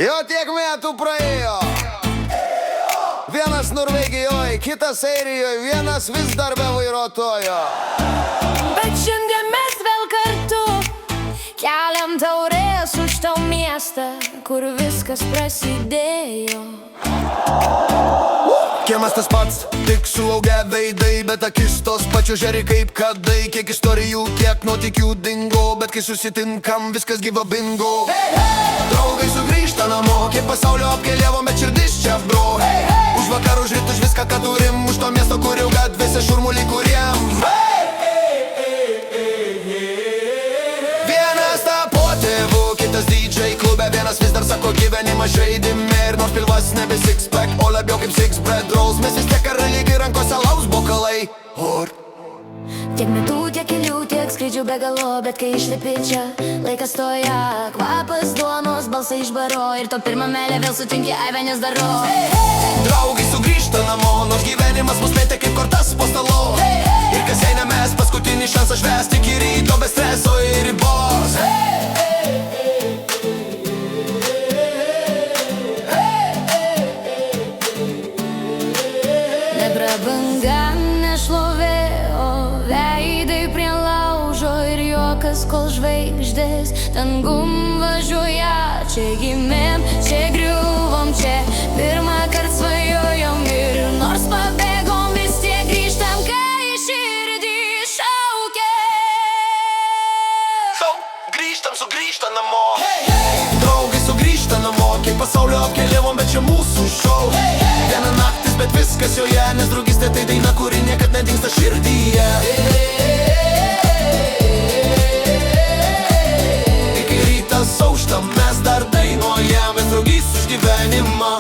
Jo tiek metų praėjo. Vienas Norvegijoje, kitas Airijoje, vienas vis dar be vairuotojo. Bet šiandien mes vėl kartu keliam taurės už tau miestą, kur viskas prasidėjo. Kiemas tas pats, tik sulaugę veidai, bet akis tos pačios žeri kaip kadai. Kiek istorijų, kiek nuotykių dingo, bet kai susitinkam, viskas gyva bingo. Draugai sugrįžta namo, kiek pasaulio apkeliavom, bet širdis čia bro. Už vakar, už ryt, už viską, ką turim, už to miesto, kur jau gatvėse šurmulį kuriem. Vienas tapo tėvu, kitas DJ klube, vienas vis dar sako gyvenimą žaidime. Ir nors pilvas nebe six-pack, o labiau kaip six-bread rolls, mes vis tiek karaliai rankose laus bokalai. Tiek metų, tiek kelių, tiek skrydžių be galo, bet kai išlipi čia, laikas stoja. Kvapas duonos, balsai iš baro, ir to pirmą meilę vėl sutinki, aivenės daro. Draugai sugrįžta namo, nors gyvenimas mus mėtė kaip kortas po stalo. Ir kas eina mes, paskutinį šansą švęsti iki ryto be streso ir ribos. Neprabanga, nešlovė, o veidai prie laužo ir juokas, kol žvaigždės dangum važiuoja. Čia gimėm, čia griuvom, čia pirmą kart svajojom. Ir nors pabėgom, vis tiek grįžtam, kai širdį šaukia. Grįžtam, sugrįžta namo. Draugai sugrįžta namo, kiek pasaulio apkeliavom, bet čia mūsų šou. Viena naktis, bet viskas joje, nes draugystė tai daina, kuri niekad nedingsta širdyje. Iki rytas aušta, mes dar dainuojam, mes draugys už gyvenimą.